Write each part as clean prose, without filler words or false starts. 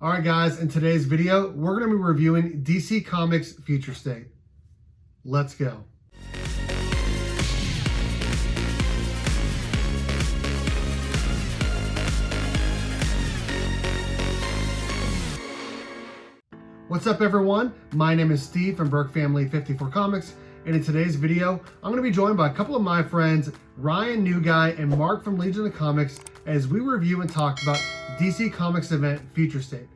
All right, guys, in today's video, we're going to be reviewing DC Comics Future State. Let's go. What's up, everyone? My name is Steve from Burke Family 54 Comics, and in today's video, I'm going to be joined by a couple of my friends, Ryan New Guy and Mark from Legion of Comics, as we review and talk about DC Comics event Future State.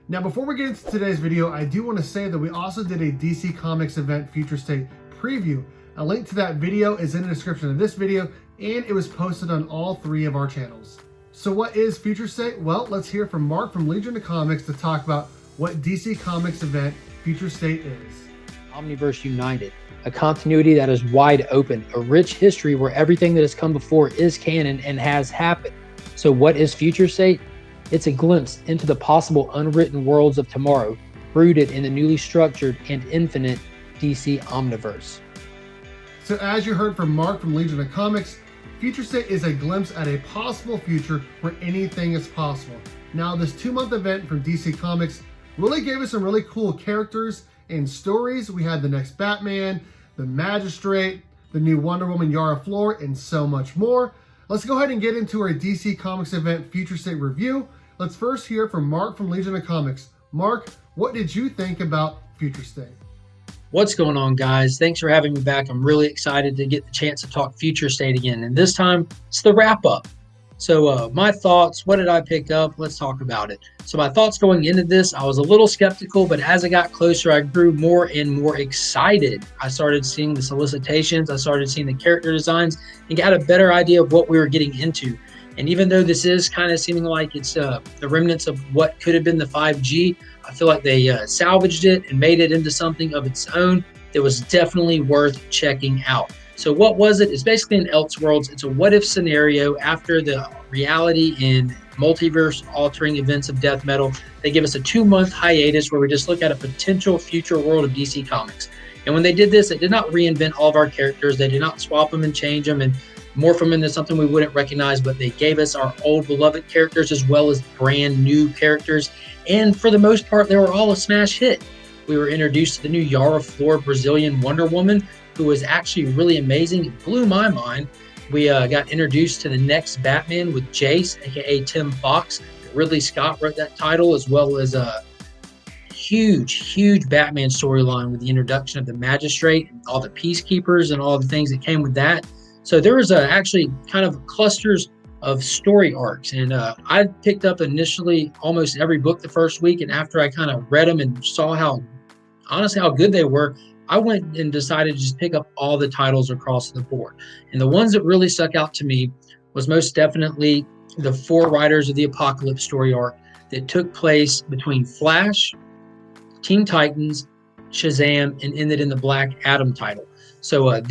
Now, before we get into today's video, I do want to say that we also did a DC Comics event Future State preview. A link to that video is in the description of this video, and it was posted on all three of our channels. So what is Future State? Well, let's hear from Mark from Legion of Comics to talk about what DC Comics event Future State is. Omniverse United, a continuity that is wide open, a rich history where everything that has come before is canon and has happened. So what is Future State? It's a glimpse into the possible unwritten worlds of tomorrow, rooted in the newly structured and infinite DC Omniverse. So as you heard from Mark from Legion of Comics, Future State is a glimpse at a possible future where anything is possible. Now, this 2-month event from DC Comics really gave us some really cool characters and stories. We had the next Batman, the Magistrate, the new Wonder Woman Yara Flor, and so much more. Let's go ahead and get into our DC Comics event Future State review. Let's first hear from Mark from Legion of Comics. Mark, what did you think about Future State? What's going on, guys? Thanks for having me back. I'm really excited to get the chance to talk Future State again. And this time, it's the wrap-up. So my thoughts, what did I pick up? Let's talk about it. So my thoughts going into this, I was a little skeptical, but as I got closer, I grew more and more excited. I started seeing the solicitations, I started seeing the character designs, and got a better idea of what we were getting into. And even though this is kind of seeming like it's the remnants of what could have been the 5G, I feel like they salvaged it and made it into something of its own that was definitely worth checking out. So what was it? It's basically an Elseworlds. It's a what-if scenario after the reality and multiverse-altering events of death metal. They give us a 2-month hiatus where we just look at a potential future world of DC Comics. And when they did this, they did not reinvent all of our characters. They did not swap them and change them and morph them into something we wouldn't recognize, but they gave us our old beloved characters as well as brand new characters. And for the most part, they were all a smash hit. We were introduced to the new Yara Flor Brazilian Wonder Woman, who was actually really amazing. It blew my mind. We got introduced to the next Batman with Jace, aka Tim Fox. Ridley Scott wrote that title, as well as a huge Batman storyline with the introduction of the Magistrate, and all the Peacekeepers, and all the things that came with that. So there was actually kind of clusters of story arcs, and I picked up initially almost every book the first week, and after I kind of read them and saw how good they were, I went and decided to just pick up all the titles across the board. And the ones that really stuck out to me was most definitely the 4 Riders of the Apocalypse story arc that took place between Flash, Teen Titans, Shazam, and ended in the Black Adam title. So it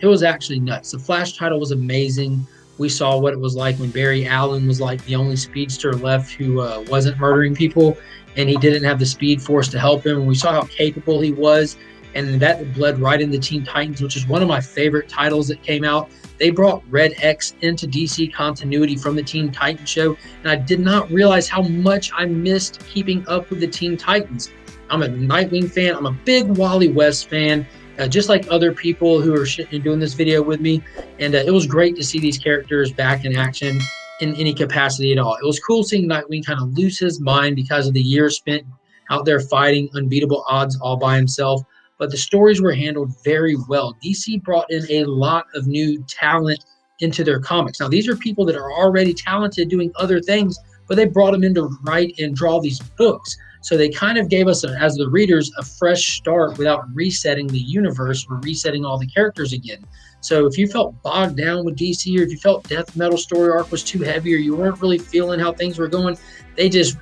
was actually nuts. The Flash title was amazing. We saw what it was like when Barry Allen was like the only speedster left who wasn't murdering people, and he didn't have the Speed Force to help him. And we saw how capable he was. And that bled right into Teen Titans, which is one of my favorite titles that came out. They brought Red X into DC continuity from the Teen Titans show, and I did not realize how much I missed keeping up with the Teen Titans. I'm a Nightwing fan. I'm a big Wally West fan, just like other people who are doing this video with me. And it was great to see these characters back in action in any capacity at all. It was cool seeing Nightwing kind of lose his mind because of the years spent out there fighting unbeatable odds all by himself. But the stories were handled very well. DC brought in a lot of new talent into their comics. Now, these are people that are already talented doing other things, but they brought them in to write and draw these books. So they kind of gave us, as the readers, a fresh start without resetting the universe or resetting all the characters again. So if you felt bogged down with DC, or if you felt Death Metal story arc was too heavy, or you weren't really feeling how things were going, they just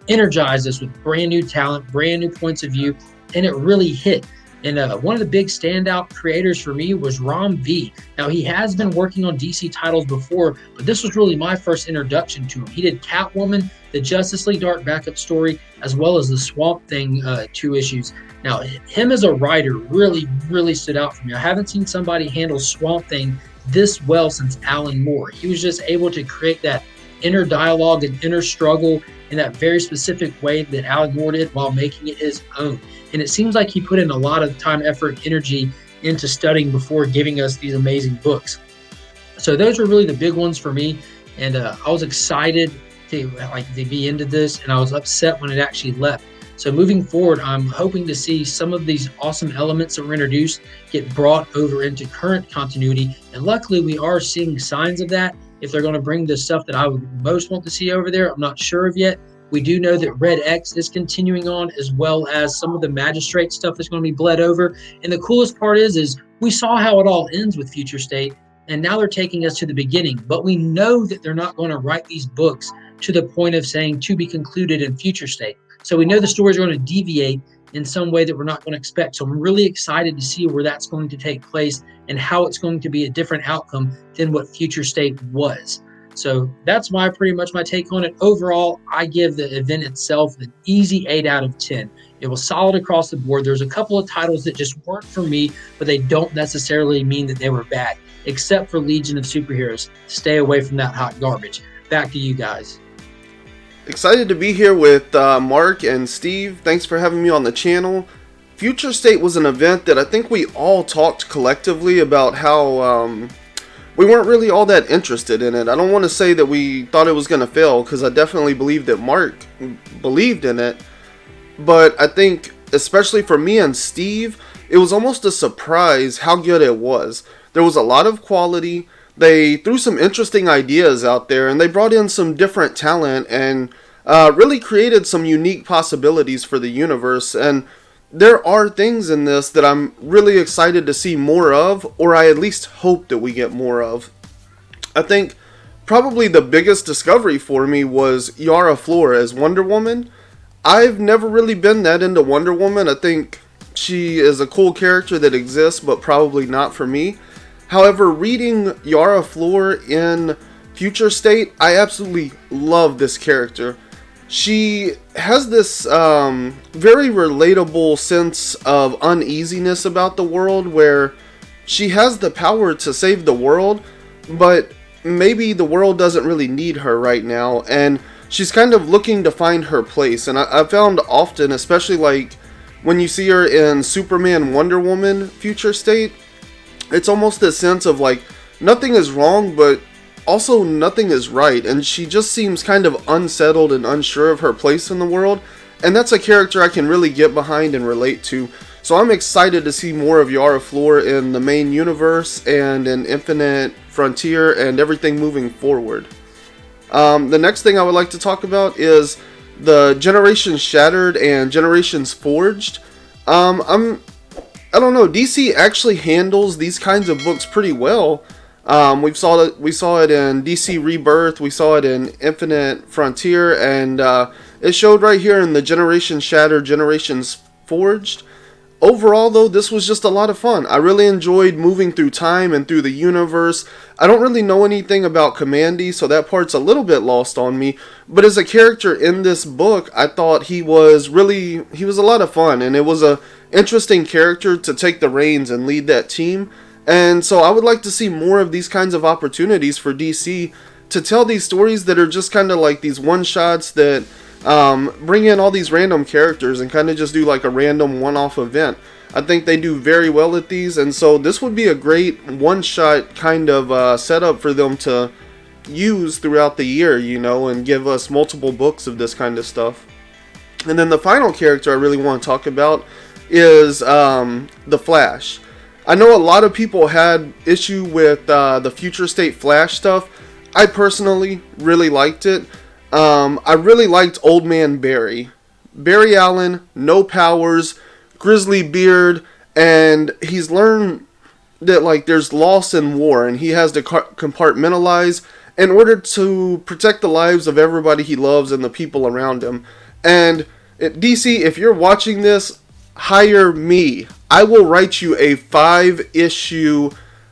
energized us with brand new talent, brand new points of view, and it really hit. And one of the big standout creators for me was Rom V. Now, he has been working on DC titles before, but this was really my first introduction to him. He did Catwoman, the Justice League Dark backup story, as well as the Swamp Thing 2 issues. Now, him as a writer really stood out for me. I haven't seen somebody handle Swamp Thing this well since Alan Moore. He was just able to create that inner dialogue and inner struggle in that very specific way that Al Gore did while making it his own. And it seems like he put in a lot of time, effort, and energy into studying before giving us these amazing books. So those were really the big ones for me. And I was excited to be into this, and I was upset when it actually left. So moving forward, I'm hoping to see some of these awesome elements that were introduced get brought over into current continuity. And luckily, we are seeing signs of that. If they're going to bring the stuff that I would most want to see over there, I'm not sure of yet. We do know that Red X is continuing on, as well as some of the Magistrate stuff that's going to be bled over. And the coolest part is we saw how it all ends with Future State, and now they're taking us to the beginning. But we know that they're not going to write these books to the point of saying to be concluded in Future State. So we know the stories are going to deviate in some way that we're not going to expect. So I'm really excited to see where that's going to take place and how it's going to be a different outcome than what Future State was. So that's pretty much my take on it. Overall, I give the event itself an easy 8 out of 10. It was solid across the board. There's a couple of titles that just weren't for me, but they don't necessarily mean that they were bad, except for Legion of Superheroes. Stay away from that hot garbage. Back to you guys. Excited to be here with Mark and Steve. Thanks for having me on the channel. Future State was an event that I think we all talked collectively about how we weren't really all that interested in it. I don't want to say that we thought it was going to fail, because I definitely believe that Mark believed in it. But I think, especially for me and Steve, it was almost a surprise how good it was. There was a lot of quality. They threw some interesting ideas out there, and they brought in some different talent and really created some unique possibilities for the universe. And there are things in this that I'm really excited to see more of, or I at least hope that we get more of. I think probably the biggest discovery for me was Yara Flor as Wonder Woman. I've never really been that into Wonder Woman. I think she is a cool character that exists, but probably not for me. However, reading Yara Flor in Future State, I absolutely love this character. She has this very relatable sense of uneasiness about the world, where she has the power to save the world, but maybe the world doesn't really need her right now, and she's kind of looking to find her place. And I found often, especially like when you see her in Superman, Wonder Woman, Future State, it's almost this sense of like nothing is wrong, but also nothing is right, and she just seems kind of unsettled and unsure of her place in the world, and that's a character I can really get behind and relate to. So I'm excited to see more of Yara Flor in the main universe and in Infinite Frontier and everything moving forward. The next thing I would like to talk about is the Generations Shattered and Generations Forged. I don't know, DC actually handles these kinds of books pretty well. We saw it in DC Rebirth, we saw it in Infinite Frontier, and it showed right here in the Generations Shattered, Generations Forged. Overall, though, this was just a lot of fun. I really enjoyed moving through time and through the universe. I don't really know anything about Commandy, so that part's a little bit lost on me. But as a character in this book, I thought he was a lot of fun, and it was a interesting character to take the reins and lead that team. And so I would like to see more of these kinds of opportunities for DC to tell these stories that are just kind of like these one-shots that bring in all these random characters and kind of just do like a random one-off event. I think they do very well at these, and so this would be a great one-shot kind of setup for them to use throughout the year, you know, and give us multiple books of this kind of stuff. And then the final character I really want to talk about is the Flash. I know a lot of people had issue with the Future State Flash stuff. I personally really liked it. I really liked Old Man Barry. Barry Allen, no powers, grizzly beard, and he's learned that like there's loss in war, and he has to compartmentalize in order to protect the lives of everybody he loves and the people around him. And DC, if you're watching this, hire me. I will write you a 5-issue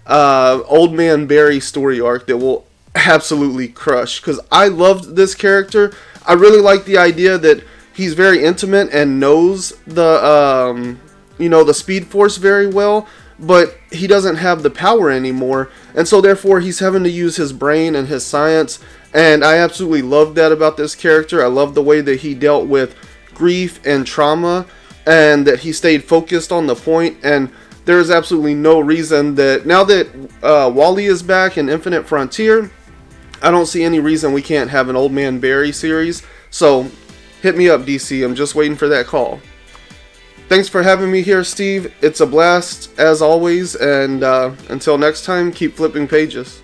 Old Man Barry story arc that will absolutely crush, because I loved this character. I really like the idea that he's very intimate and knows the the Speed Force very well, but he doesn't have the power anymore, and so therefore he's having to use his brain and his science. And I absolutely love that about this character. I love the way that he dealt with grief and trauma, and that he stayed focused on the point. And there is absolutely no reason that now that Wally is back in Infinite Frontier, I don't see any reason we can't have an Old Man Barry series. So hit me up, DC. I'm just waiting for that call. Thanks for having me here, Steve. It's a blast as always, and until next time, keep flipping pages.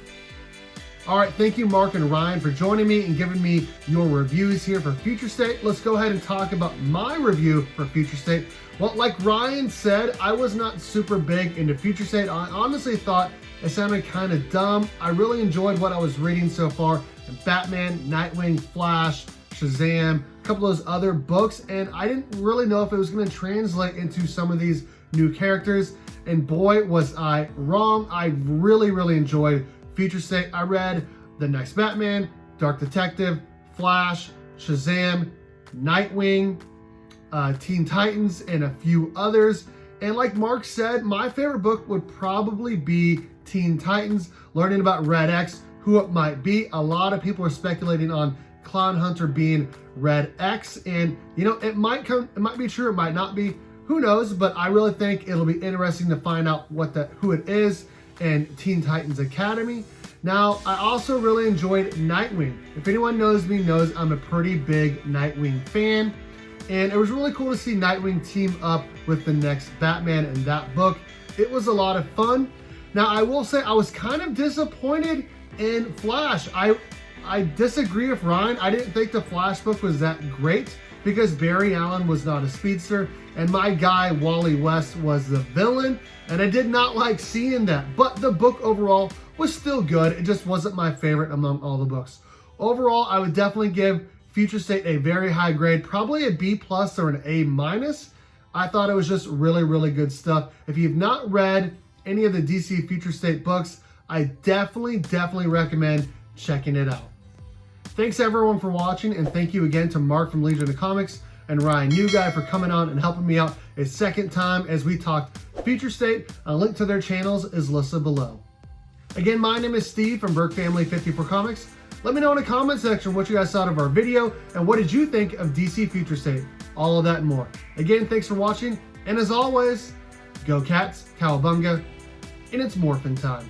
All right, thank you, Mark and Ryan, for joining me and giving me your reviews here for Future State. Let's go ahead and talk about my review for Future State. Well, like Ryan said, I was not super big into Future State. I honestly thought it sounded kind of dumb. I really enjoyed what I was reading so far. Batman, Nightwing, Flash, Shazam, a couple of those other books, and I didn't really know if it was going to translate into some of these new characters. And boy, was I wrong. I really enjoyed Future State. I read The Next Batman, Dark Detective, Flash, Shazam, Nightwing, Teen Titans, and a few others. And like Mark said, my favorite book would probably be Teen Titans, learning about Red X, who it might be. A lot of people are speculating on Clown Hunter being Red X, and you know, it might be true, it might not be, who knows, but I really think it'll be interesting to find out who it is in Teen Titans Academy. Now, I also really enjoyed Nightwing. If anyone knows me knows I'm a pretty big Nightwing fan, and it was really cool to see Nightwing team up with the next Batman in that book. It was a lot of fun. Now, I will say I was kind of disappointed in Flash. I disagree with Ryan. I didn't think the Flash book was that great because Barry Allen was not a speedster and my guy Wally West was the villain, and I did not like seeing that. But the book overall was still good. It just wasn't my favorite among all the books. Overall, I would definitely give Future State a very high grade, probably a B+ or an A-. I thought it was just really good stuff. If you've not read any of the DC Future State books, I definitely recommend checking it out. Thanks everyone for watching, and thank you again to Mark from Legion of Comics and Ryan New Guy for coming on and helping me out a second time as we talked Future State. A link to their channels is listed below. Again, my name is Steve from Burke Family 54 Comics. Let me know in the comment section what you guys thought of our video and what did you think of DC Future State. All of that and more. Again, thanks for watching, and as always, go Cats, Cowabunga, and it's morphin' time.